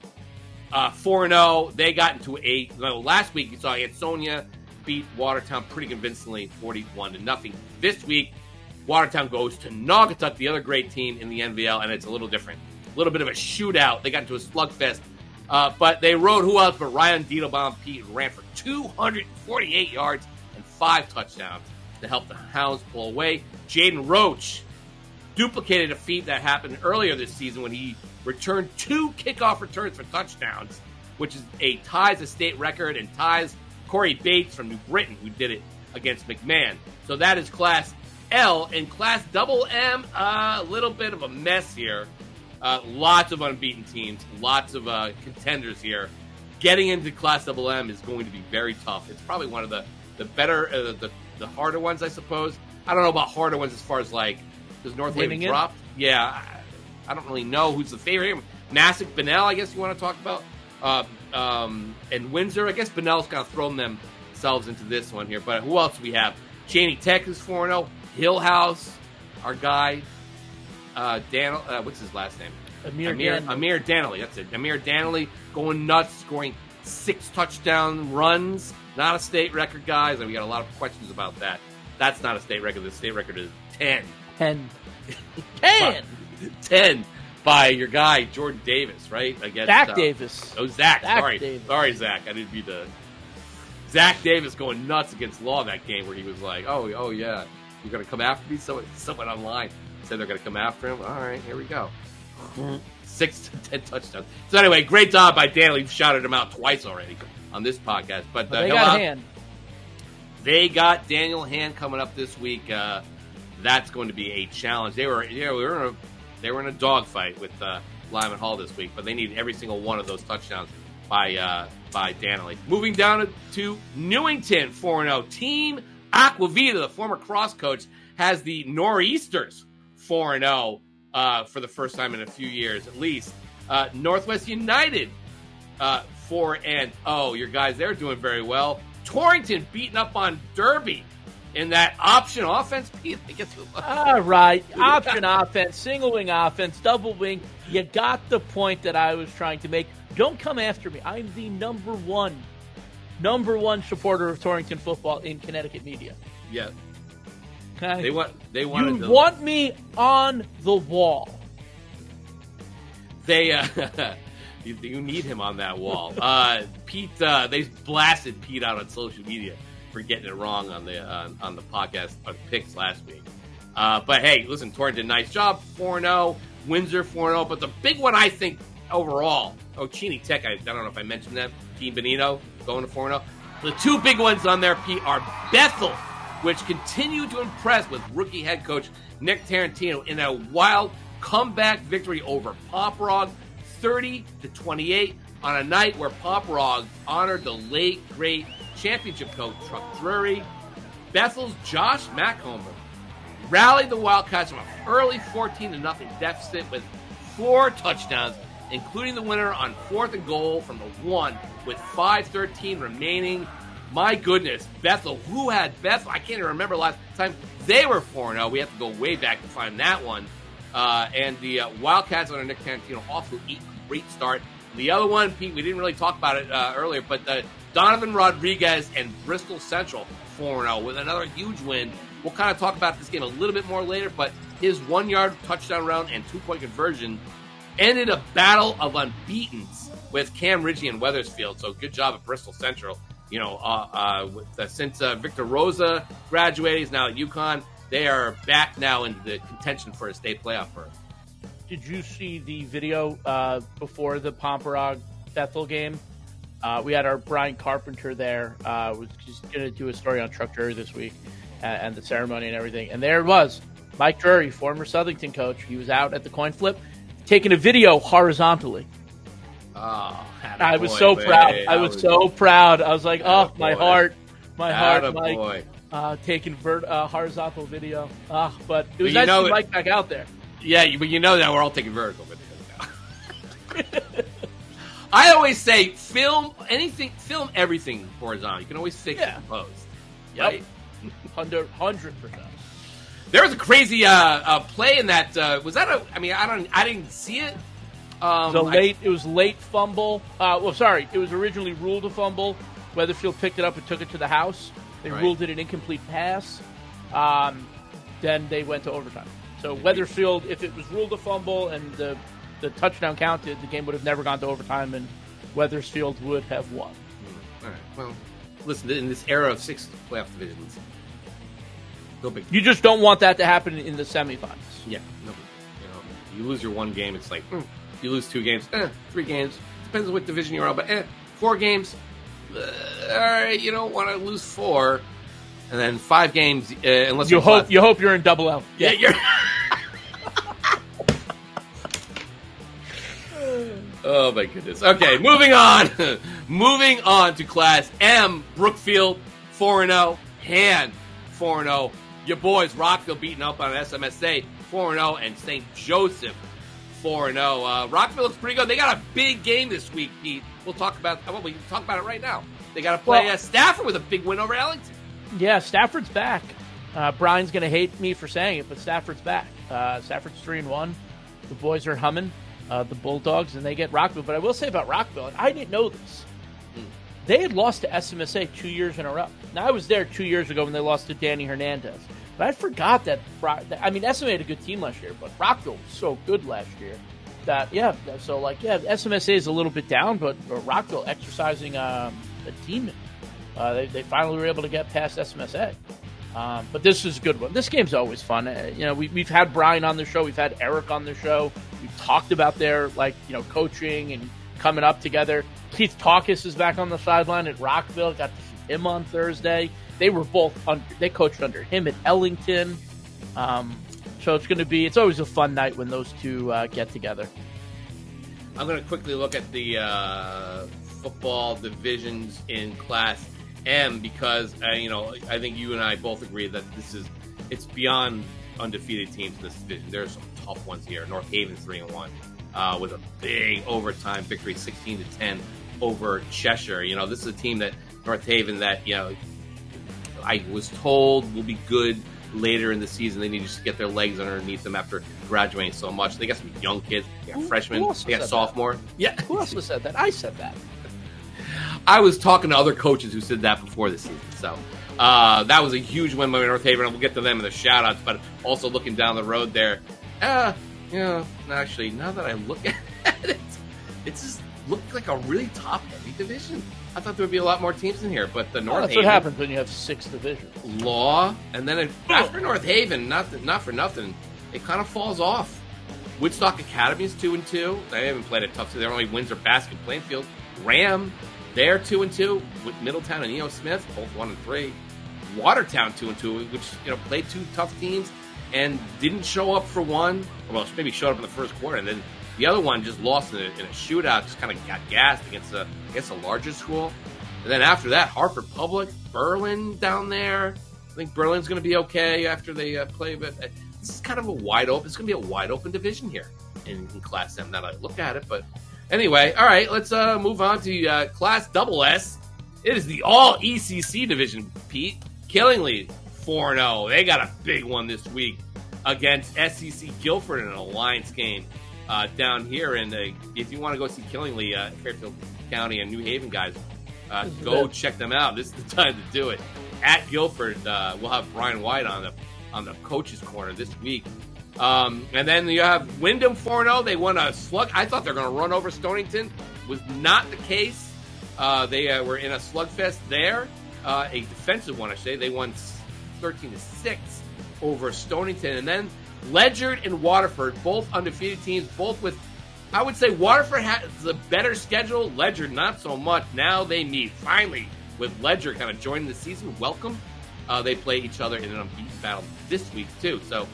4-0. They got into last week you saw Ansonia beat Watertown pretty convincingly, 41-0. This week, Watertown goes to Naugatuck, the other great team in the NVL, and it's a little different. A little bit of a shootout. They got into a slugfest. But they rode who else but Ryan Diedelbaum. Pete ran for 248 yards and 5 touchdowns to help the Hounds pull away. Jaden Roach duplicated a feat that happened earlier this season when he returned 2 kickoff returns for touchdowns, which ties a state record and ties Corey Bates from New Britain, who did it against McMahon. So that is Class L. In Class Double M, a little bit of a mess here. Lots of unbeaten teams, lots of contenders here. Getting into Class Double M is going to be very tough. It's probably one of the better, the harder ones, I suppose. I don't know about harder ones as far as does North Haven drop? Yeah, I don't really know who's the favorite here. Masuk, Bunnell, I guess you want to talk about. And Windsor, I guess Bunnell's kind of thrown themselves into this one here. But who else do we have? Cheney Tech is 4-0. Hill House, our guy. What's his last name? Amir Danley. That's it. Amir Danley going nuts, scoring 6 touchdown runs. Not a state record, guys. And we got a lot of questions about that. That's not a state record. The state record is 10. 10 by your guy Jordan Davis, right? Against Zach Davis. Oh, Zach. Sorry, Davis. Sorry, Zach. I didn't mean to. Zach Davis going nuts against Law that game where he was like, "Oh yeah, you're gonna come after me." Someone online said they're going to come after him. All right, here we go. 6 to 10 touchdowns. So anyway, great job by Danley. We've shouted him out twice already on this podcast. But they got Hand. They got Daniel Hand coming up this week. That's going to be a challenge. They were in a dogfight with Lyman Hall this week, but they need every single one of those touchdowns by Danley. Moving down to Newington, 4-0. Team Aquavita, the former cross coach, has the Nor'easters 4-0 for the first time in a few years at least. Northwest United 4-0. Your guys, they're doing very well. Torrington beating up on Derby in that option offense. All right, option offense, single wing offense, double wing. You got the point that I was trying to make. Don't come after me. I'm the number one supporter of Torrington football in Connecticut media. Yeah. Okay. They want me on the wall. You need him on that wall. Pete, they blasted Pete out on social media for getting it wrong on the podcast on picks last week. But hey, listen, Torrington, nice job, 4-0. Windsor 4-0. But the big one, I think, overall, Cheney Tech. I don't know if I mentioned them. Team Benito going to 4-0. The 2 big ones on there, Pete, are Bethel, which continue to impress with rookie head coach Nick Tarantino in a wild comeback victory over Poprog, 30-28, on a night where Poprog honored the late great championship coach Chuck Drury. Bethel's Josh Macomber rallied the Wildcats from an early 14-0 deficit with 4 touchdowns, including the winner on 4th and goal from the 1 with 5:13 remaining. My goodness, Bethel. Who had Bethel? I can't even remember last time they were 4-0. We have to go way back to find that one. And the Wildcats under Nick Tarantino off to a great start. The other one, Pete, we didn't really talk about it earlier, but Donovan Rodriguez and Bristol Central 4-0 with another huge win. We'll kind of talk about this game a little bit more later, but his 1-yard touchdown run and 2-point conversion ended a battle of unbeatens with Cam Ridgey and Wethersfield. So good job at Bristol Central. You know, since Victor Rosa graduated, he's now at UConn. They are back now into the contention for a state playoff berth. Did you see the video before the Paguaga Bethel game? We had our Brian Carpenter there. Was just going to do a story on Chuck Drury this week and the ceremony and everything. And there it was. Mike Drury, former Southington coach. He was out at the coin flip, taking a video horizontally. Oh, I was so proud. I was so proud. I was like, oh, my heart, Mike. Taking horizontal video. But it was nice to see Mike back out there. Yeah, but you know that we're all taking vertical videos now. I always say film everything horizontal. You can always fix it in post. Yep. Right? 100%. There was a crazy play in that. Was that I didn't see it. It was late fumble. It was originally ruled a fumble. Wethersfield picked it up and took it to the house. They ruled it an incomplete pass. Then they went to overtime. So Wethersfield, if it was ruled a fumble and the touchdown counted, the game would have never gone to overtime, and Wethersfield would have won. All right. Well, listen, in this era of 6 playoff divisions, no big. You just don't want that to happen in the semifinals. Yeah, no big. You lose your 1 game, it's like you lose 2 games, 3 games. Depends on what division you're on, but 4 games. All right, you don't want to lose 4, and then 5 games unless you hope you're in double L. Yeah, you're. Oh my goodness. Okay, moving on. Moving on to Class M. Brookfield 4-0, Han 4-0. Your boys Rockville beating up on SMSA 4-0, and St. Joseph 4-0. Rockville looks pretty good. They got a big game this week, Pete. We can talk about it right now. They got to play Stafford with a big win over Ellington. Yeah, Stafford's back. Brian's going to hate me for saying it, but Stafford's back. Stafford's 3-1. The boys are humming, the Bulldogs, and they get Rockville. But I will say about Rockville, and I didn't know this, they had lost to SMSA 2 years in a row. Now, I was there 2 years ago when they lost to Danny Hernandez. But I forgot that, SMA had a good team last year, but Rockville was so good last year. SMSA is a little bit down, but Rockville exercising a team. They finally were able to get past SMSA. But this is a good one. This game's always fun. We've had Brian on the show. We've had Eric on the show. We've talked about their coaching and coming up together. Keith Taucus is back on the sideline at Rockville. Got to see him on Thursday. They were they coached under him at Ellington. So it's always a fun night when those two get together. I'm going to quickly look at the football divisions in Class M because I think you and I both agree that it's beyond undefeated teams in this division. There's some tough ones here. North Haven 3-1 with a big overtime victory, 16-10 over Cheshire. This is a team that North Haven that I was told will be good later in the season. They need to just get their legs underneath them after graduating so much. They got some young kids. They got freshmen. They got sophomore. Yeah. Who else said that? I said that. I was talking to other coaches who said that before the season. So that was a huge win by North Haven, and we'll get to them in the shout-outs. But also looking down the road there, actually, now that I look at it, it just looked like a really top-heavy division. I thought there would be a lot more teams in here, but the North Haven... That's what happens when you have 6 divisions. Law, and then after North Haven, not for nothing, it kind of falls off. Woodstock Academy is 2-2. They haven't played a tough... Their only wins are Basket Plainfield. Ram, they're 2-2. With Middletown and E.O. Smith, both 1-3. Watertown 2-2, which played 2 tough teams and didn't show up for one. Well, maybe showed up in the first quarter, and then the other one just lost in a shootout, just kind of got gassed against a larger school. And then after that, Hartford Public, Berlin down there. I think Berlin's going to be okay after they play. But this is kind of it's going to be a wide open division here in Class M. Now that I look at it, but anyway, all right, let's move on to Class SS. It is the all ECC division. Pete Killingly 4-0. They got a big one this week. against SEC Guilford in an alliance game down here. And if you want to go see Killingly, Fairfield County and New Haven guys, go check them out. This is the time to do it. At Guilford, we'll have Brian White on the coach's corner this week. And then you have Wyndham 4-0. They won a slug. I thought they were going to run over Stonington. Was not the case. They were in a slugfest there. A defensive one, I say. They won 13-6 over Stonington. And then Ledyard and Waterford, both undefeated teams, both with, I would say Waterford has a better schedule. Ledyard, not so much. Now they meet, finally, with Ledyard kind of joining the season. Welcome. They play each other in an unbeaten battle this week, too. So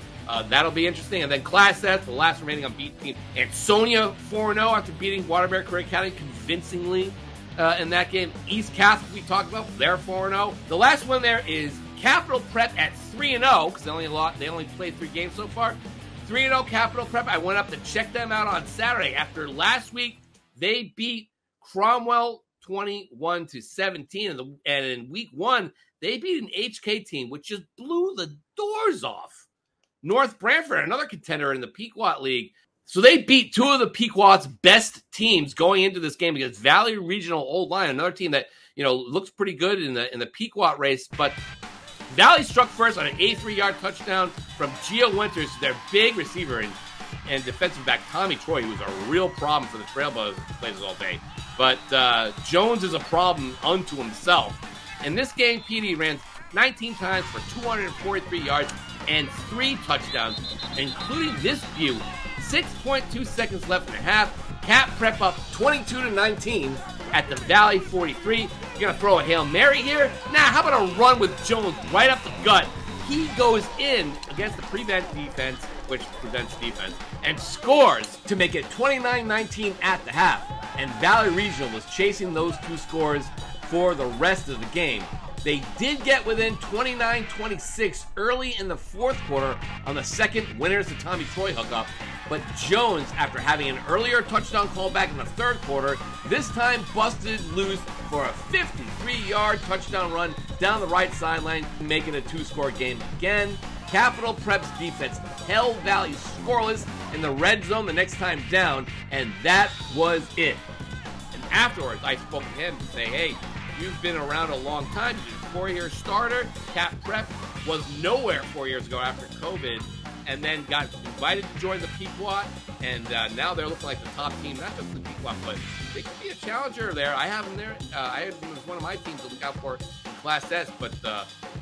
that'll be interesting. And then Class S, the last remaining unbeaten team. Ansonia 4-0 after beating Waterbury Career County convincingly in that game. East Catholic, we talked about, they're 4-0. The last one there is Capital Prep at 3-0, because they only played 3 games so far. 3-0 Capital Prep. I went up to check them out on Saturday. After last week, they beat Cromwell 21-17. And in week 1, they beat an HK team, which just blew the doors off North Branford, another contender in the Pequot League. So they beat 2 of the Pequot's best teams going into this game against Valley Regional Old Line, another team that, looks pretty good in the Pequot race. But Valley struck first on an 83-yard touchdown from Gio Winters, their big receiver and defensive back Tommy Troy, who was a real problem for the Trailblazers all day. But Jones is a problem unto himself. In this game, PD ran 19 times for 243 yards and 3 touchdowns, including this view. 6.2 seconds left in the half. Cap Prep up 22-19 at the Valley 43. You're going to throw a Hail Mary here? Nah, how about a run with Jones right up the gut? He goes in against the prevent defense, which prevents defense, and scores to make it 29-19 at the half. And Valley Regional was chasing those 2 scores for the rest of the game. They did get within 29-26 early in the 4th quarter on the second Winners to Tommy Troy hookup, but Jones, after having an earlier touchdown call back in the 3rd quarter, this time busted loose for a 53-yard touchdown run down the right sideline, making a 2-score game again. Capital Prep's defense held Valley scoreless in the red zone the next time down, and that was it. And afterwards, I spoke to him to say, hey, you've been around a long time. You're a 4-year starter. Cap Prep was nowhere 4 years ago after COVID, and then got invited to join the Pequot, and now they're looking like the top team, not just the Pequot, but they could be a challenger there. I have them there. I had them as one of my teams to look out for in Class S, but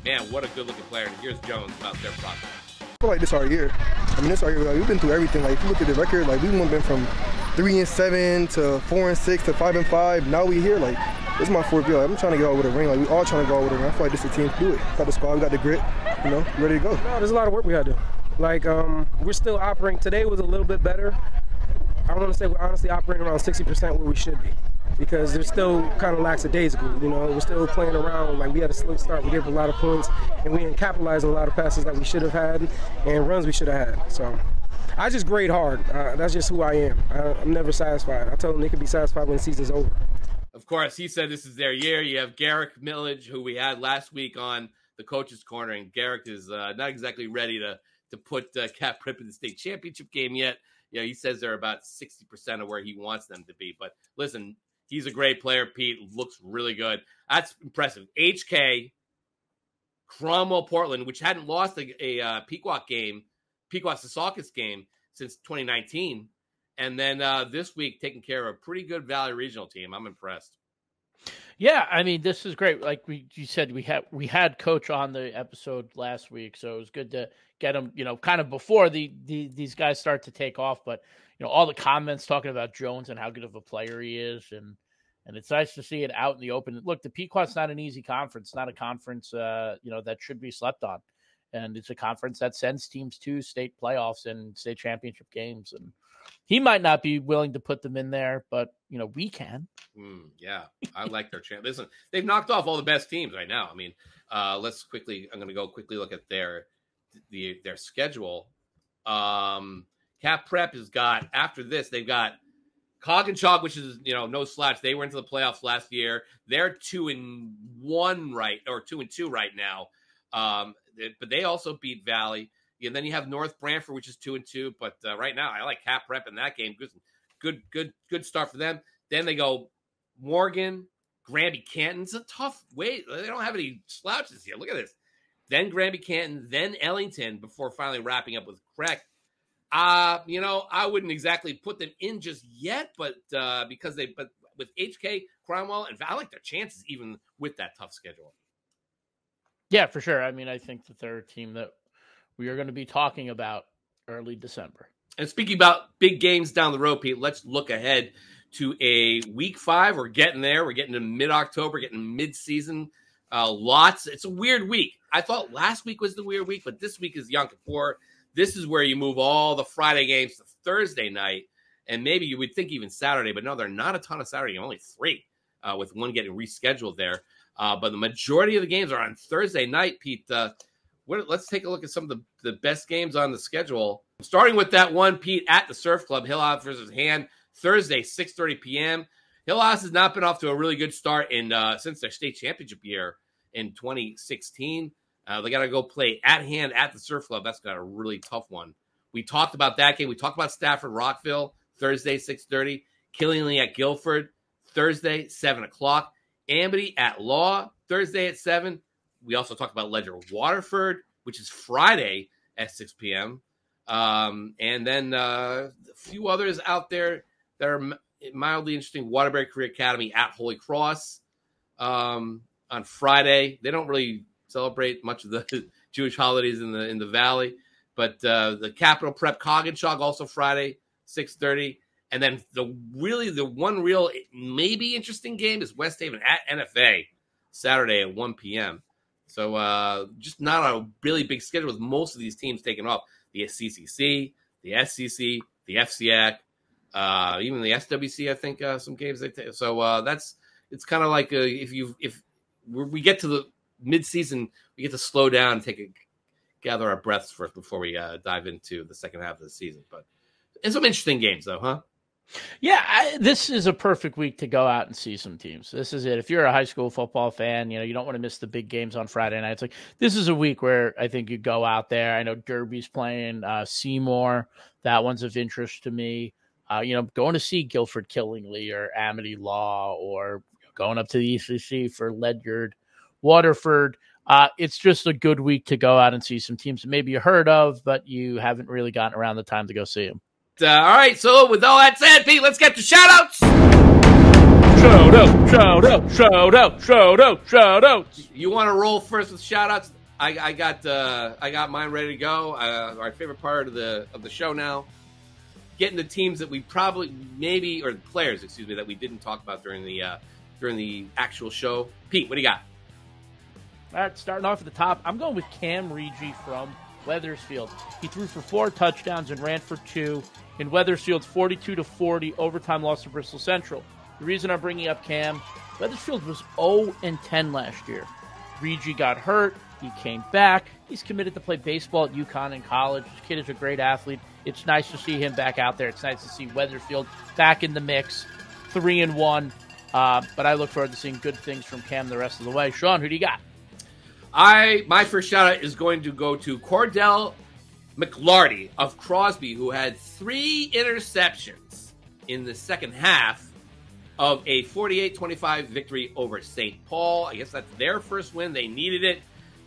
man, what a good-looking player. And here's Jones about their process. I feel like this our year. This our year. We've been through everything. If you look at the record, we've been from 3-7 to 4-6 to 5-5. Now we here. This is my 4th year. I'm trying to get out with a ring. We all trying to go out with a ring. I feel like this is the team to do it. Got the squad. We got the grit. Ready to go. No, there's a lot of work we got to do. We're still operating. Today was a little bit better. I want to say we're honestly operating around 60% where we should be, because there's still kind of lackadaisical. We're still playing around. We had a slow start. We gave a lot of points, and we didn't capitalize on a lot of passes that we should have had and runs we should have had. So I just grade hard. That's just who I am. I'm never satisfied. I tell them they can be satisfied when the season's over. Of course, he said this is their year. You have Garrick Millage, who we had last week on the coach's corner, and Garrick is not exactly ready to put Cap Prep in the state championship game yet. He says they're about 60% of where he wants them to be. But listen, he's a great player, Pete. Looks really good. That's impressive. HK, Cromwell, Portland, which hadn't lost a Pequot Secaucus game since 2019. And then this week, taking care of a pretty good Valley Regional team. I'm impressed. Yeah, this is great. Like you said, we had Coach on the episode last week, so it was good to get him, kind of before these guys start to take off. But all the comments talking about Jones and how good of a player he is, and it's nice to see it out in the open. Look, the Pequot's not an easy conference, not a conference that should be slept on, and it's a conference that sends teams to state playoffs and state championship games. And he might not be willing to put them in there, but we can. Yeah, I like their chance. Listen, they've knocked off all the best teams right now. I'm going to go quickly look at their schedule. Cap Prep has got, after this, they've got Cog and Chalk, which is, no slouch. They were into the playoffs last year. They're 2-1 2-2 right now. But they also beat Valley. then you have North Branford, which is 2-2. But right now, I like Cap Rep in that game. Good start for them. Then they go Morgan, Granby Canton. It's a tough way. They don't have any slouches here. Look at this. Then Granby Canton, then Ellington before finally wrapping up with Craig. I wouldn't exactly put them in just yet, but with HK, Cromwell, and I like their chances even with that tough schedule. Yeah, for sure. I mean, I think that they're a team that we are going to be talking about early December. And speaking about big games down the road, Pete, let's look ahead to a week 5. We're getting there. We're getting to mid-October, getting mid-season. Lots. It's a weird week. I thought last week was the weird week, but this week is Yom Kippur. This is where you move all the Friday games to Thursday night, and maybe you would think even Saturday, but no, there are not a ton of Saturday, only 3, with one getting rescheduled there. But the majority of the games are on Thursday night, Pete. Let's take a look at some of the best games on the schedule. Starting with that one, Pete, at the Surf Club, Hill House versus Hand, Thursday, 6:30 p.m. Hill House has not been off to a really good start since their state championship year in 2016. They got to go play at Hand at the Surf Club. That's got a really tough one. We talked about that game. We talked about Stafford Rockville, Thursday, 6:30. Killingly at Guilford, Thursday, 7 o'clock. Amity at Law, Thursday at 7. We also talked about Ledger Waterford, which is Friday at 6 p.m. And then a few others out there that are mildly interesting. Waterbury Career Academy at Holy Cross on Friday. They don't really celebrate much of the Jewish holidays in the Valley, but the Capital Prep Coggeshog also Friday, 6:30. And then the one real maybe interesting game is West Haven at NFA Saturday at 1 p.m. So just not a really big schedule with most of these teams taking off. The CCC, the SCC, the FCAC, even the SWC, I think some games they take. So it's kind of like if we get to the mid-season, we get to slow down and gather our breaths first before we dive into the second half of the season. But it's some interesting games, though, huh? Yeah, this is a perfect week to go out and see some teams. This is it. If you're a high school football fan, you don't want to miss the big games on Friday nights. Like, this is a week where I think you go out there. I know Derby's playing Seymour. That one's of interest to me. Going to see Guilford Killingly or Amity Law, or going up to the ECC for Ledyard Waterford. It's just a good week to go out and see some teams that maybe you heard of, but you haven't really gotten around the time to go see them. All right, so with all that said, Pete, let's get to shout-outs. Shout-outs. You want to roll first with shout-outs? I got mine ready to go. Our favorite part of the show now, getting the teams that we probably or players, that we didn't talk about during the actual show. Pete, what do you got? All right, starting off at the top, I'm going with Cam Regi from Wethersfield. He threw for 4 touchdowns and ran for 2 in Wethersfield's 42-40 overtime loss to Bristol Central. The reason I'm bringing up Cam, Wethersfield was 0-10 last year. Regi got hurt. He came back. He's committed to play baseball at UConn in college. This kid is a great athlete. It's nice to see him back out there. It's nice to see Wethersfield back in the mix, 3-1. But I look forward to seeing good things from Cam the rest of the way. Sean, who do you got? My first shout-out is going to go to Cordell McLarty of Crosby, who had 3 interceptions in the second half of a 48-25 victory over St. Paul. I guess that's their first win. They needed it.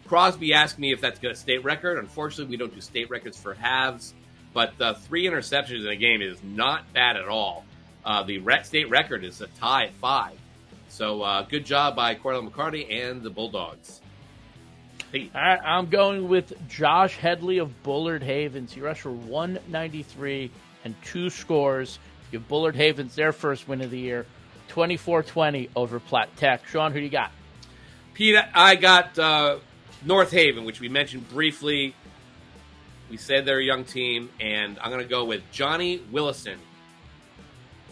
Crosby asked me if that's a state record. Unfortunately, we don't do state records for halves, but 3 interceptions in a game is not bad at all. The state record is a tie at 5. So good job by Cordell McLarty and the Bulldogs. All right, I'm going with Josh Headley of Bullard Havens. He rushed for 193 and 2 scores. Give Bullard Havens their first win of the year, 24-20 over Platte Tech. Sean, who do you got? Pete, I got North Haven, which we mentioned briefly. We said they're a young team, and I'm going to go with Johnny Willison.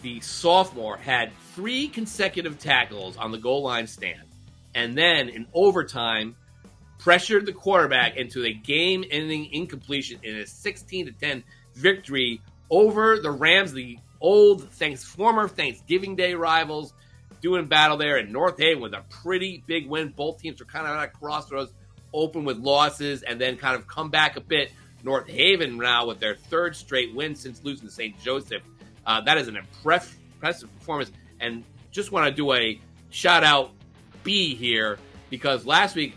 The sophomore had 3 consecutive tackles on the goal line stand, and then in overtime, pressured the quarterback into a game-ending incompletion in a 16-10 victory over the Rams, the old former Thanksgiving Day rivals, doing battle there in North Haven with a pretty big win. Both teams were kind of at a crossroads, open with losses, and then kind of come back a bit North Haven now with their third straight win since losing to St. Joseph. That is an impressive performance. And just want to do a shout-out B here, because last week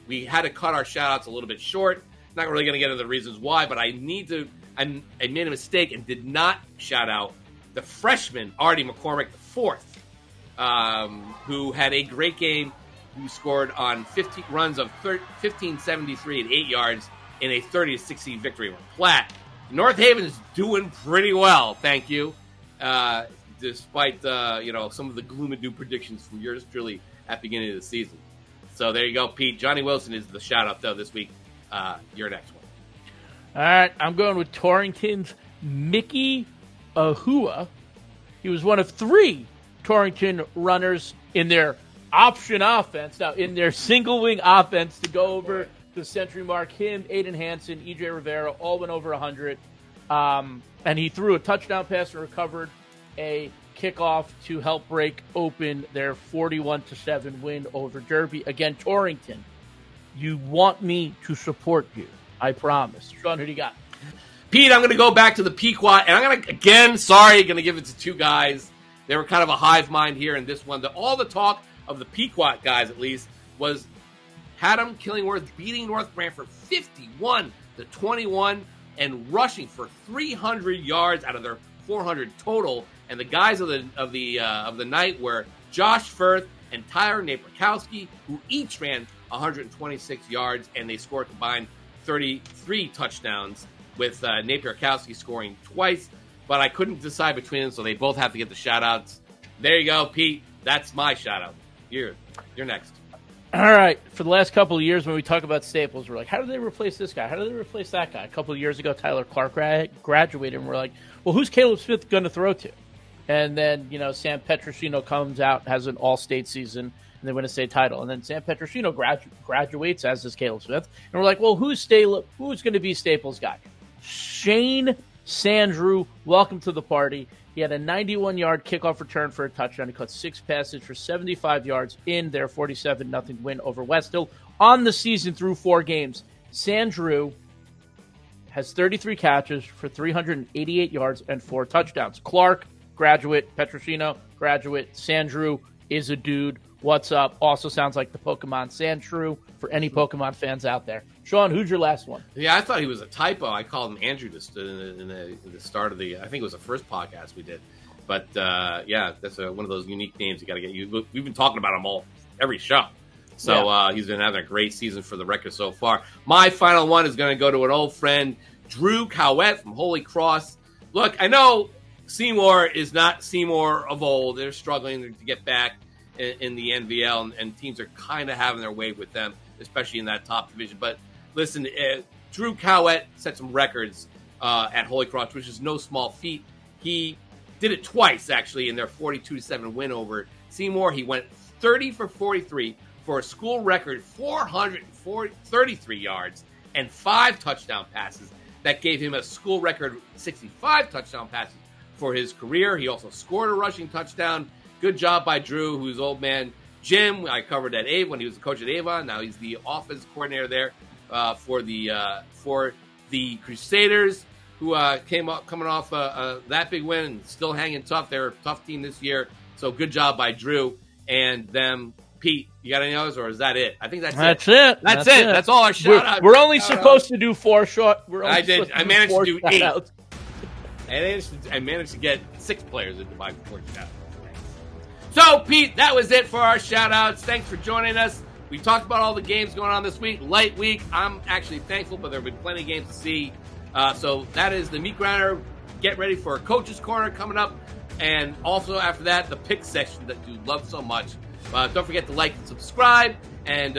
we had to cut our shout-outs a little bit short. Not really going to get into the reasons why, but I made a mistake and did not shout out the freshman, Artie McCormick IV, who had a great game, who scored on 15 runs of 1573 and 8 yards in a 30-16 victory over Platt. North Haven is doing pretty well, thank you, despite some of the gloom and doom predictions from yours truly at the beginning of the season. So there you go, Pete. Johnny Wilson is the shout-out, though, this week. Your next one. All right, I'm going with Torrington's Mickey Ahua. He was one of 3 Torrington runners in their option offense. Now, in their single-wing offense to go over the century mark, him, Aiden Hansen, E.J. Rivera, all went over 100. And he threw a touchdown pass and recovered a kickoff to help break open their 41-7 win over Derby. Again, Torrington, you want me to support you. I promise. Sean, who do you got? Pete, I'm going to go back to the Pequot, and I'm going to, again, going to give it to 2 guys. They were kind of a hive mind here in this one. All the talk of the Pequot guys, at least, was Haddam Killingworth beating North Branford 51-21 and rushing for 300 yards out of their 400 total. And the guys of the night were Josh Firth and Tyler Napierkowski, who each ran 126 yards, and they scored combined 33 touchdowns, with Napierkowski scoring twice. But I couldn't decide between them, so they both have to get the shout-outs. There you go, Pete. That's my shout-out. You're next. All right. For the last couple of years, when we talk about staples, we're like, how do they replace this guy? How do they replace that guy? A couple of years ago, Tyler Clark graduated, and we're like, well, who's Caleb Smith going to throw to? And then, Sam Petrosino comes out, has an all-state season, and they win a state title. And then Sam Petrosino graduates, as does Caleb Smith. And we're like, well, who's going to be Staples' guy? Shane Sandrew, welcome to the party. He had a 91-yard kickoff return for a touchdown. He caught 6 passes for 75 yards in their 47-0 win over West Hill. On the season through 4 games, Sandrew has 33 catches for 388 yards and 4 touchdowns. Clark, graduate. Petrosino, graduate. Sandrew is a dude. What's up? Also sounds like the Pokemon Sandshrew for any Pokemon fans out there. Sean, who's your last one? Yeah, I thought he was a typo. I called him Andrew just in the start of I think it was the first podcast we did. But, yeah, that's one of those unique names you got to get. We've been talking about him every show. So he's been having a great season for the record so far. My final one is going to go to an old friend, Drew Cowett from Holy Cross. Look, I know Seymour is not Seymour of old. They're struggling to get back in the NVL, and teams are kind of having their way with them, especially in that top division. But listen, Drew Cowett set some records at Holy Cross, which is no small feat. He did it twice, actually, in their 42-7 win over Seymour. He went 30 for 43 for a school record 433 yards and 5 touchdown passes. That gave him a school record 65 touchdown passes for his career. He also scored a rushing touchdown. Good job by Drew, who's old man Jim. I covered at Avon when he was the coach at Avon. Now he's the offense coordinator there for the Crusaders, who coming off that big win and still hanging tough. They're a tough team this year. So good job by Drew and them. Pete, you got any others, or is that it? I think that's it. That's it. That's all our shout-outs. We're only supposed to do 4 short. I managed to do 8. I managed to get 6 players into my 4 shout-outs. So, Pete, that was it for our shout-outs. Thanks for joining us. We talked about all the games going on this week. Light week. I'm actually thankful, but there have been plenty of games to see. So that is the meat grinder. Get ready for a Coach's Corner coming up. And also after that, the pick session that you love so much. Don't forget to like and subscribe. And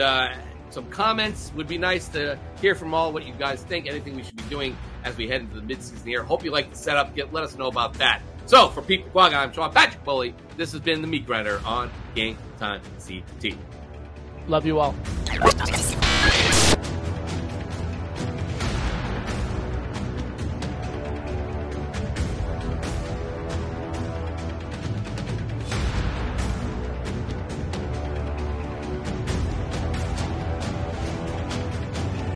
some comments would be nice to hear from all what you guys think. Anything we should be doing as we head into the midseason here. Hope you like the setup. Let us know about that. So, for Pete Paguaga, I'm Sean Patrick Bowley. This has been the Meat Grinder on Game Time CT. Love you all.